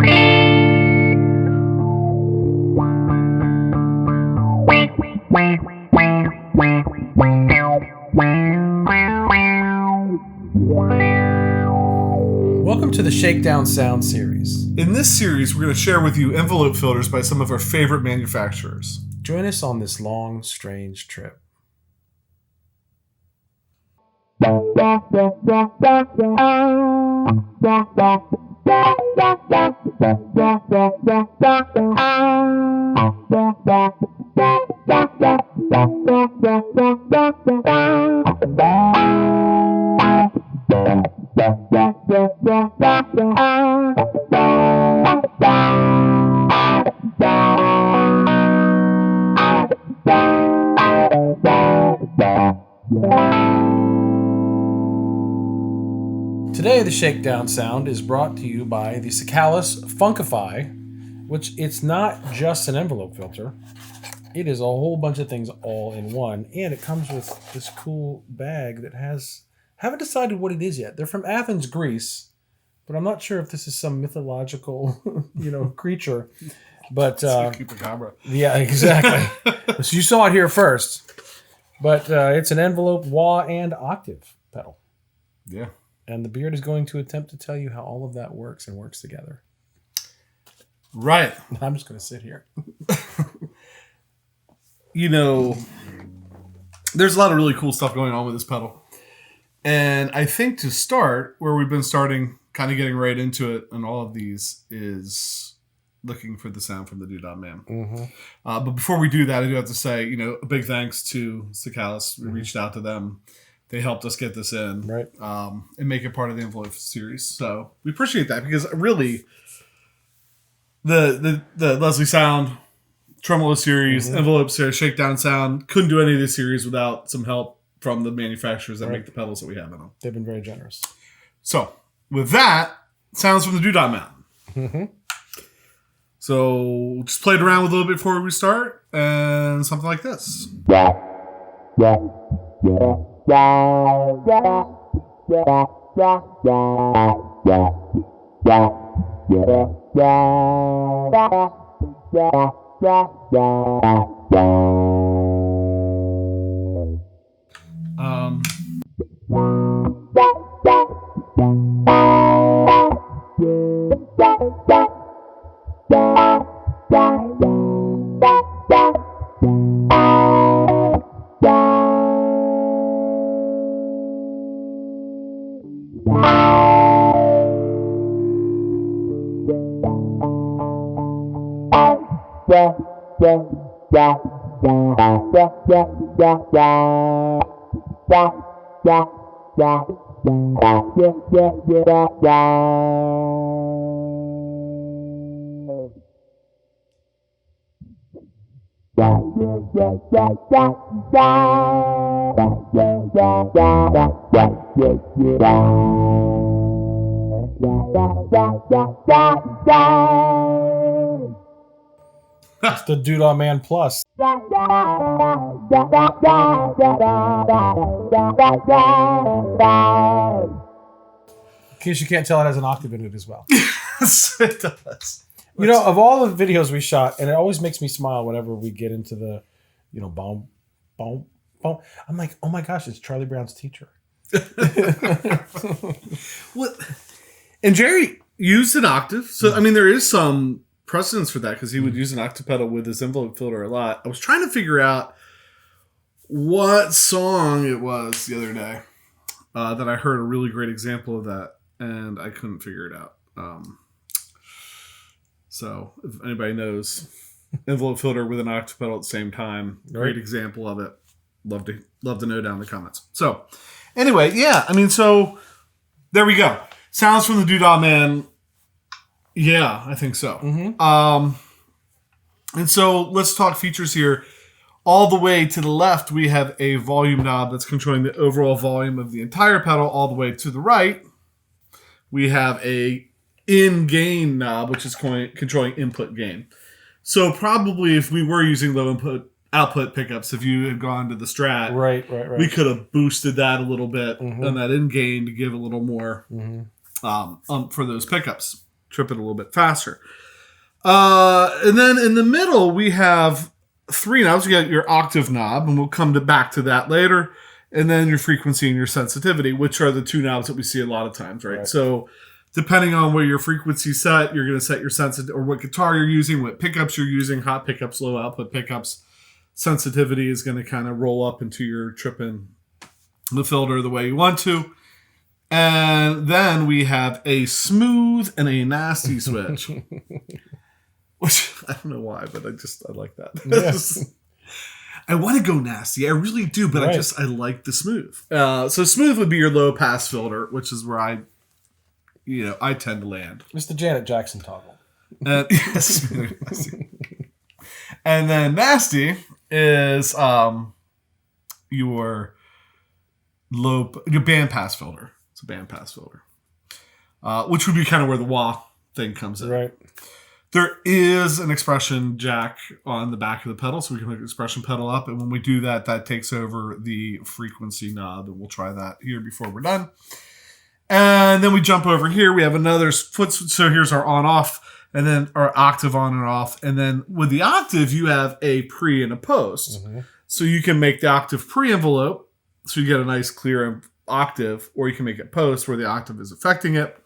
Welcome to the Shakedown sound series. In this series, we're going to share with you envelope filters by some of our favorite manufacturers. Join us on this long, strange trip. Today, the Shakedown sound is brought to you by the Tsakalis Phonkify, which it's not just an envelope filter. It is a whole bunch of things all in one, and it comes with this cool bag that haven't decided what it is yet. They're from Athens, Greece, but I'm not sure if this is some mythological, creature. But yeah, exactly. So you saw it here first, but it's an Envelope-Wah-Octaver pedal. Yeah. And the Beard is going to attempt to tell you how all of that works and works together. Right. I'm just going to sit here. There's a lot of really cool stuff going on with this pedal. And I think to start, where we've been starting, kind of getting right into it on all of these, is looking for the sound from the Doodah Man. Mm-hmm. But before we do that, I do have to say, a big thanks to Tsakalis. We reached out to them. They helped us get this in, right, and make it part of the Envelope series. So we appreciate that, because really, the Leslie Sound, Tremolo series, Envelope series, Shakedown sound couldn't do any of this series without some help from the manufacturers that make the pedals that we have in them. They've been very generous. So with that, sounds from the Doodah Man. Mm-hmm. So just play it around with a little bit before we start, and something like this. It's the Doodah Man Plus. In case you can't tell, it has an octave in it as well. Yes, it does. Of all the videos we shot, and it always makes me smile whenever we get into the, boom, boom, boom. I'm like, oh my gosh, it's Charlie Brown's teacher. What? And Jerry used an octave. So, there is some precedence for that, because he would use an octave pedal with his envelope filter a lot. I was trying to figure out what song it was the other day that I heard a really great example of that, and I couldn't figure it out. So if anybody knows envelope filter with an octave pedal at the same time, great example of it. Love to know down in the comments. So anyway, yeah, so there we go. Sounds from the Doodah Man. Yeah, I think so. Mm-hmm. And so let's talk features here. All the way to the left, we have a volume knob that's controlling the overall volume of the entire pedal. All the way to the right, we have a in-gain knob, which is controlling input gain. So probably if we were using low input output pickups, if you had gone to the Strat, right, we could have boosted that a little bit, and that in-gain to give a little more for those pickups. trip it a little bit faster. And then in the middle, we have 3 knobs. You got your octave knob, and we'll come back to that later. And then your frequency and your sensitivity, which are the 2 knobs that we see a lot of times, right? So depending on where your frequency set, you're going to set your sensitivity, or what guitar you're using, what pickups you're using, hot pickups, low output pickups. Sensitivity is going to kind of roll up into your tripping the filter the way you want to. And then we have a smooth and a nasty switch. Which, I don't know why, but I like that. Yes. I want to go nasty. I really do, but I like the smooth. So smooth would be your low pass filter, which is where I tend to land. It's the Janet Jackson toggle. Yes. And then nasty is your band pass filter. It's a band pass filter, which would be kind of where the wah thing comes in. Right. There is an expression jack on the back of the pedal, so we can hook the expression pedal up. And when we do that, that takes over the frequency knob. And we'll try that here before we're done. And then we jump over here. We have another foot. So here's our on-off, and then our octave on and off. And then with the octave, you have a pre and a post. Mm-hmm. So you can make the octave pre-envelope, so you get a nice clear octave, or you can make it post where the octave is affecting it.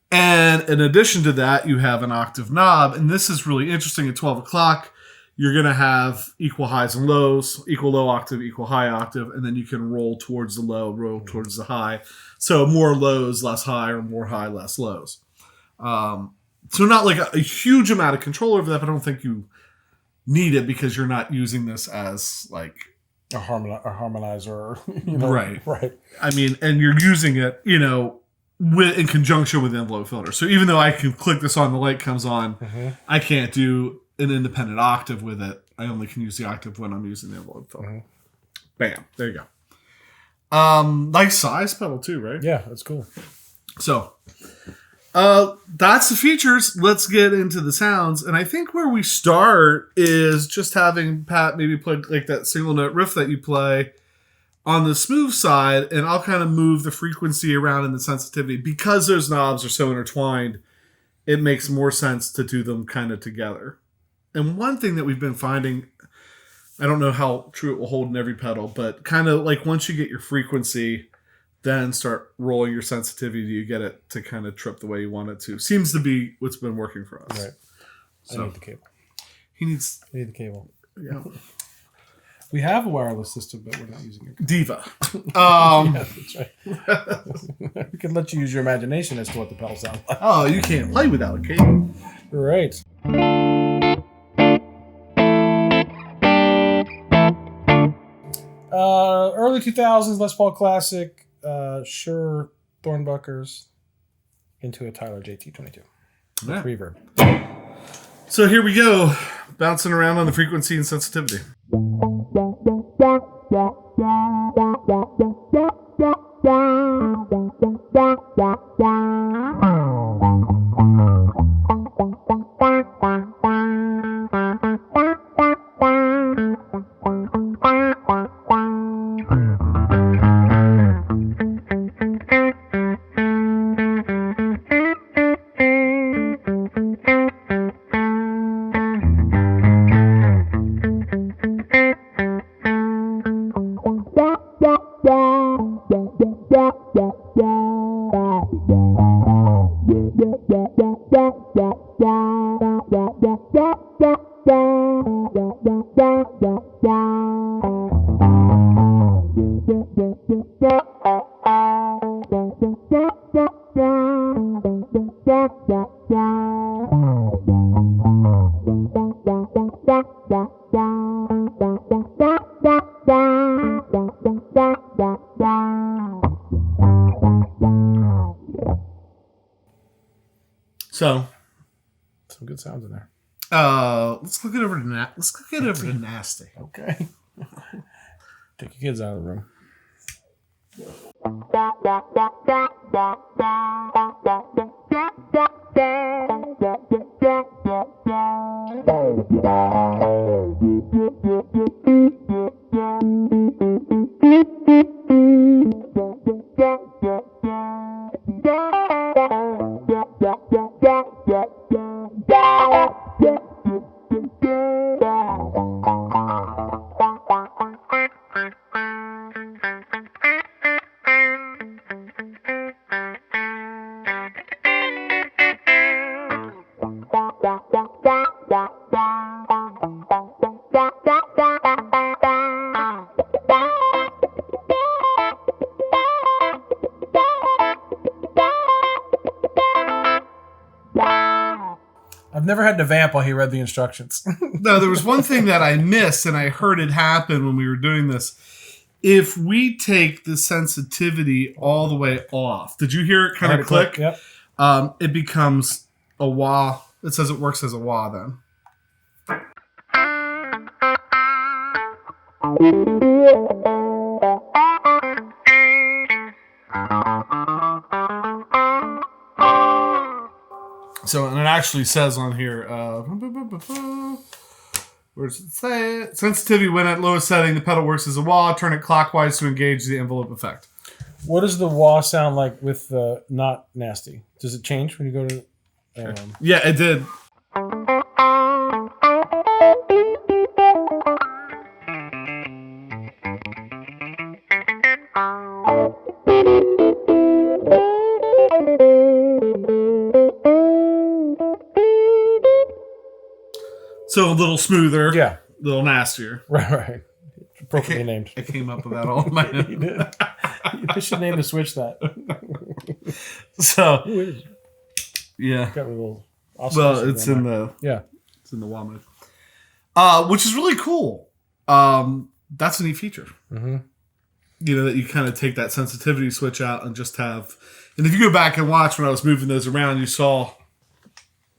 And in addition to that, you have an octave knob. And this is really interesting. At 12 o'clock, you're going to have equal highs and lows, equal low octave, equal high octave. And then you can roll towards the low, roll towards the high. So more lows, less high, or more high, less lows. So not like a huge amount of control over that, but I don't think you need it because you're not using this as like a harmonizer. Right. I mean, and you're using it, in conjunction with the envelope filter. So even though I can click this on, the light comes on, mm-hmm. I can't do an independent octave with it. I only can use the octave when I'm using the envelope filter. Mm-hmm. Bam. There you go. Nice size pedal too, right? Yeah, that's cool. So that's the features. Let's get into the sounds. And I think where we start is just having Pat maybe play like that single note riff that you play on the smooth side, and I'll kind of move the frequency around in the sensitivity. Because those knobs are so intertwined, it makes more sense to do them kind of together. And one thing that we've been finding, I don't know how true it will hold in every pedal, but kind of like once you get your frequency, then start rolling your sensitivity, you get it to kind of trip the way you want it to. Seems to be what's been working for us. Right. So, I need the cable. I need the cable. Yeah. We have a wireless system, but we're not using it. Diva. Yeah, that's right. We can let you use your imagination as to what the pedal sounds like. Oh, you can't play without a cable. Right. Early 2000s Les Paul Classic, Shure Thornbuckers into a Tyler JT22. Yeah. Reverb. So here we go, bouncing around on the frequency and sensitivity. So, some good sounds in there. Let's look it over to nasty. Okay. Take your kids out of the room. I've never had to vamp while he read the instructions. No, there was one thing that I missed, and I heard it happen when we were doing this. If we take the sensitivity all the way off, did you hear it kind of click? Yep. It becomes a wah. It says it works as a wah then. So, and it actually says on here, where does it say? Sensitivity when at lowest setting, the pedal works as a wah. Turn it clockwise to engage the envelope effect. What does the wah sound like with not nasty? Does it change when you go to... Yeah, it did. So a little smoother. Yeah. A little nastier. Right. Appropriately named. I came up with that all in my head. You did. You should name the switch that. So, yeah. yeah. Got a little Well, it's in the... Yeah. It's in the wah mode. Which is really cool. That's a neat feature. Mm-hmm. You know, that you kind of take that sensitivity switch out and just have... And if you go back and watch when I was moving those around, you saw...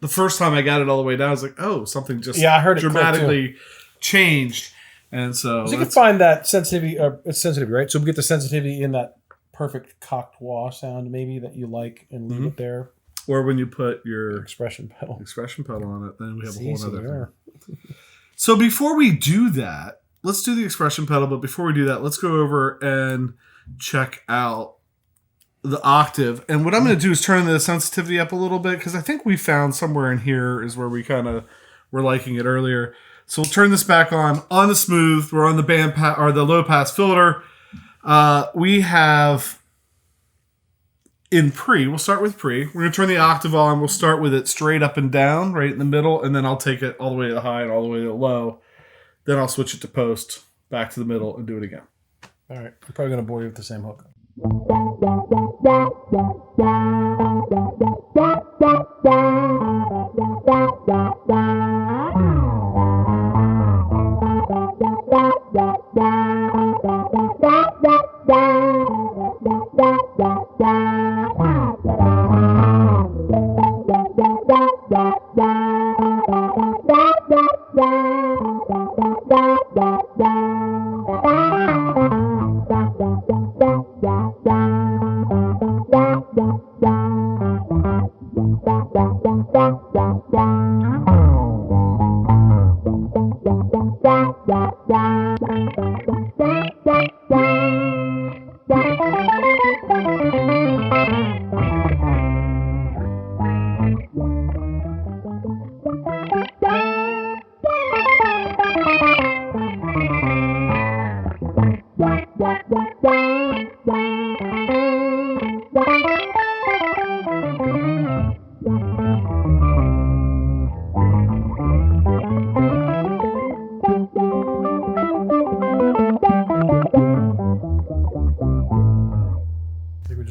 The first time I got it all the way down, I was like, oh, something just I heard it dramatically changed. And so... you can find that sensitivity... it's sensitivity, right? So we get the sensitivity in that perfect cocked wah sound, maybe, that you like, and leave it there. Or when you put your... Expression pedal on it, then we have a whole other thing. Yeah. So before we do that, let's do the expression pedal. But before we do that, let's go over and check out the octave. And what I'm going to do is turn the sensitivity up a little bit, because I think we found somewhere in here is where we kind of were liking it earlier. So we'll turn this back on the smooth. We're on the or the low pass filter. We have in pre. We'll start with pre. We're going to turn the octave on. We'll start with it straight up and down, right in the middle, and then I'll take it all the way to the high and all the way to the low. Then I'll switch it to post, back to the middle, and do it again. All right. I'm probably going to bore you with the same hook.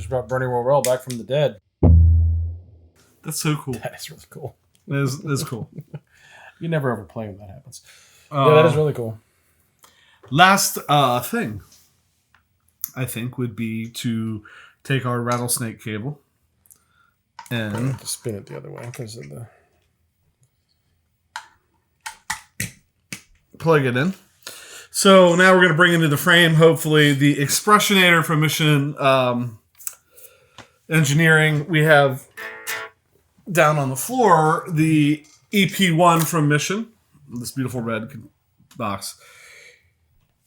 Brought Bernie Worrell back from the dead. That's so cool. That is really cool. That is cool. You never overplay when that happens. Yeah, that is really cool. Last thing, I think, would be to take our rattlesnake cable and spin it the other way because of the... plug it in. So now we're going to bring into the frame, hopefully, the Expressionator from Mission Engineering. We have down on the floor the EP1 from Mission, this beautiful red box.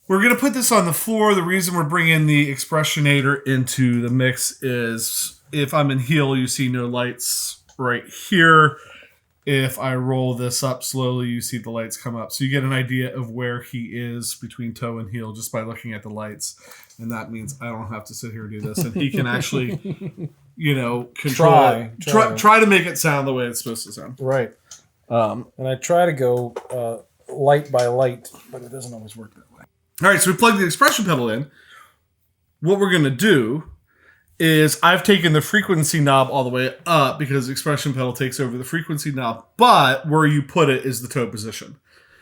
We're going to put this on the floor. The reason we're bringing the Expressionator into the mix is if I'm in heel, you see no lights right here. If I roll this up slowly, you see the lights come up. So you get an idea of where he is between toe and heel just by looking at the lights. And that means I don't have to sit here and do this. And he can actually, control try to make it sound the way it's supposed to sound. Right. And I try to go light by light, but it doesn't always work that way. All right, so we plug the expression pedal in. What we're going to do is I've taken the frequency knob all the way up because the expression pedal takes over the frequency knob, but where you put it is the toe position.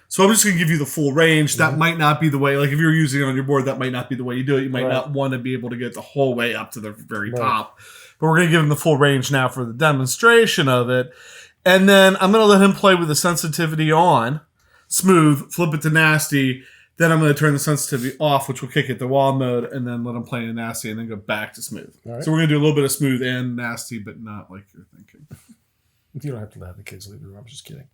So I'm just going to give you the full range. That might not be the way, like if you're using it on your board, that might not be the way you do it. You might not want to be able to get the whole way up to the very top. But we're going to give him the full range now for the demonstration of it. And then I'm going to let him play with the sensitivity on, smooth, flip it to nasty. Then I'm going to turn the sensitivity off, which will kick it to wah mode, and then let them play in nasty, and then go back to smooth. Right. So we're going to do a little bit of smooth and nasty, but not like you're thinking. You don't have to have the kids leave the room. I'm just kidding.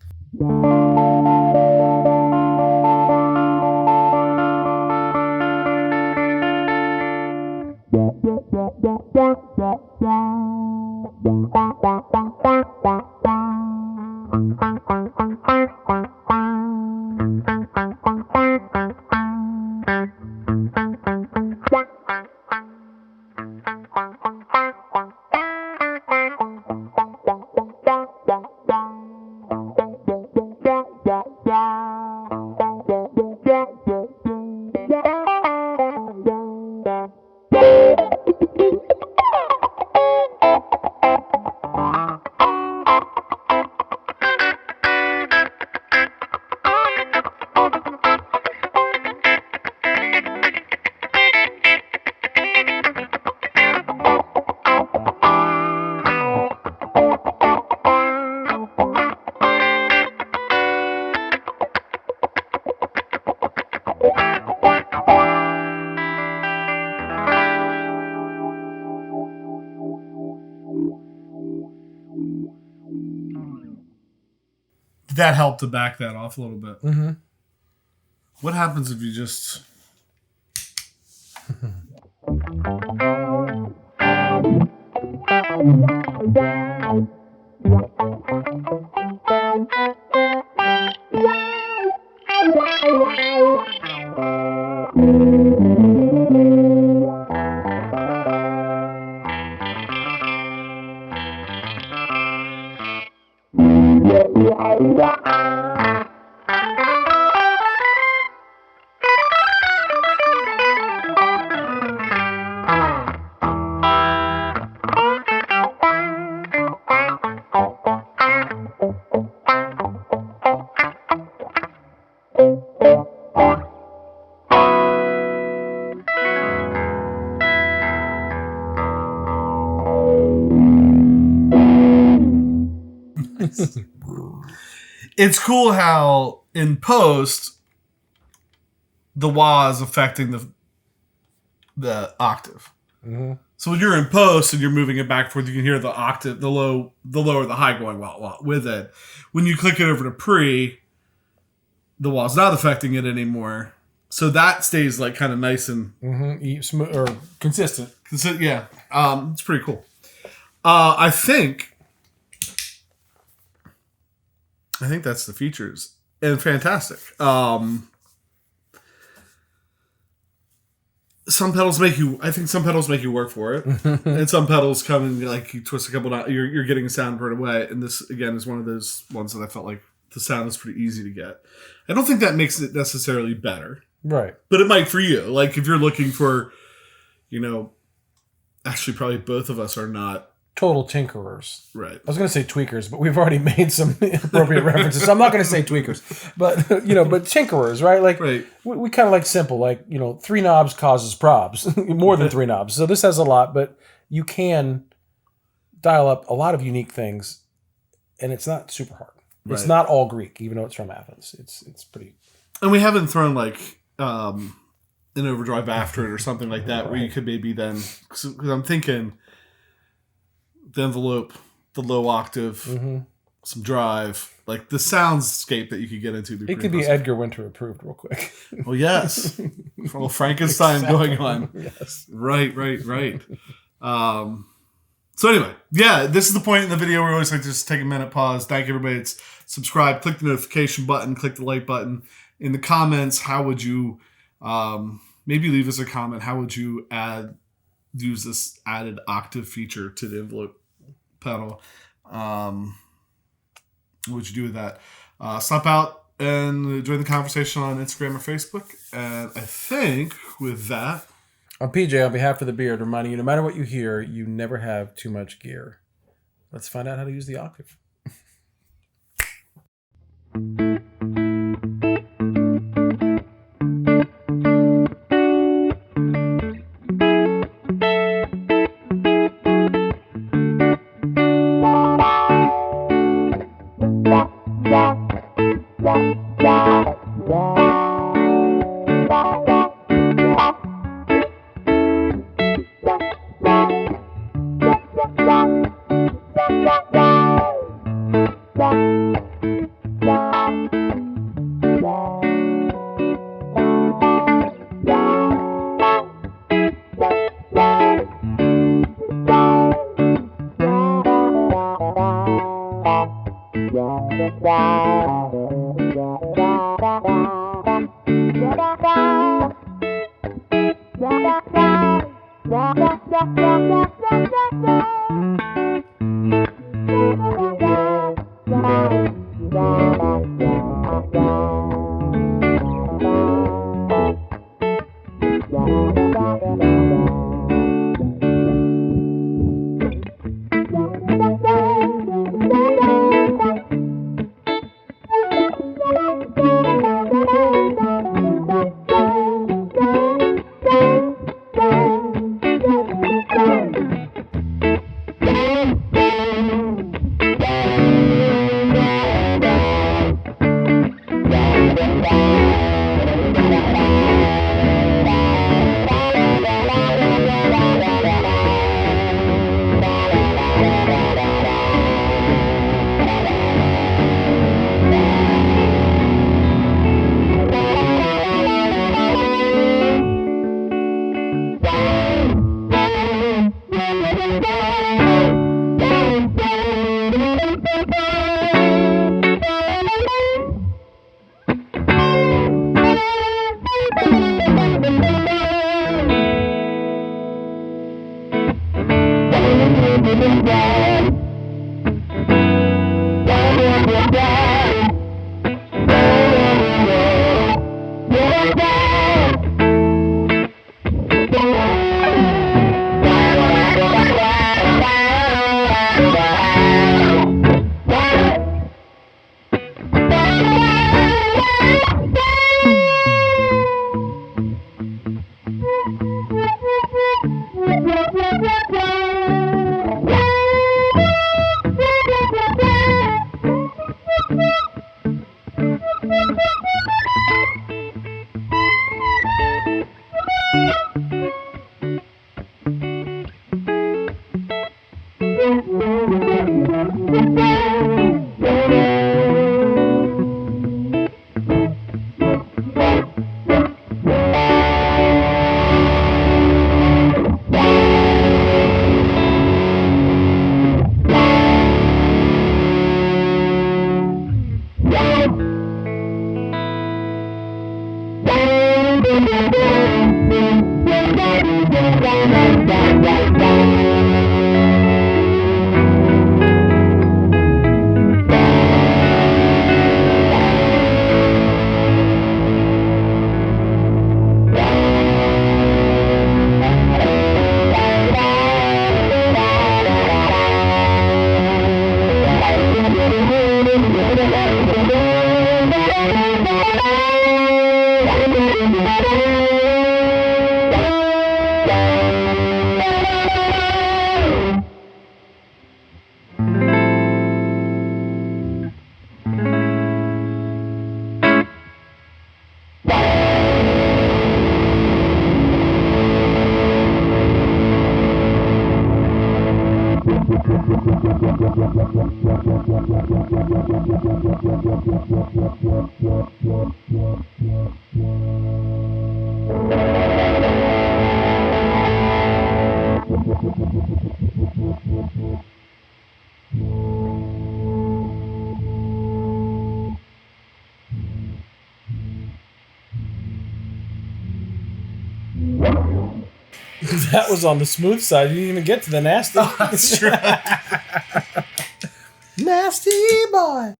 That helped to back that off a little bit. Mm-hmm. What happens if you just... It's cool how in post the wah is affecting the octave. Mm-hmm. So when you're in post and you're moving it back and forth, you can hear the octave, the lower, the high going wah wah with it. When you click it over to pre, the wah's not affecting it anymore. So that stays like kind of nice and smooth or consistent. Yeah, it's pretty cool. I think that's the features and fantastic. Some pedals make you work for it, and some pedals come and like you twist a couple. You're getting a sound right away, and this again is one of those ones that I felt like the sound is pretty easy to get. I don't think that makes it necessarily better, right? But it might for you. Like if you're looking for, actually probably both of us are not total tinkerers. Right. I was going to say tweakers, but we've already made some inappropriate references. So I'm not going to say tweakers, but but tinkerers, right? Like right. we kind of like simple, like, 3 knobs causes probs, more than 3 knobs. So this has a lot, but you can dial up a lot of unique things, and it's not super hard. Right. It's not all Greek, even though it's from Athens. It's pretty. And we haven't thrown like an overdrive after it or something like that, where you could maybe then, because I'm thinking the envelope, the low octave, some drive, like the soundscape that you could get into. It could be Edgar Winter approved real quick. Well, yes. A little Frankenstein going on. Yes. Right. So anyway, yeah, this is the point in the video where we always like to just take a minute, pause, thank everybody that's subscribed, click the notification button, click the like button. In the comments, how would you, maybe leave us a comment, how would you use this added octave feature to the envelope pedal? What would you do with that? Stop out and join the conversation on Instagram or Facebook. And I think with that, I'm PJ on behalf of the Beard, reminding you, no matter what you hear, you never have too much gear. Let's find out how to use the octave. That was on the smooth side. You didn't even get to the nasty. That's true. Nasty boy.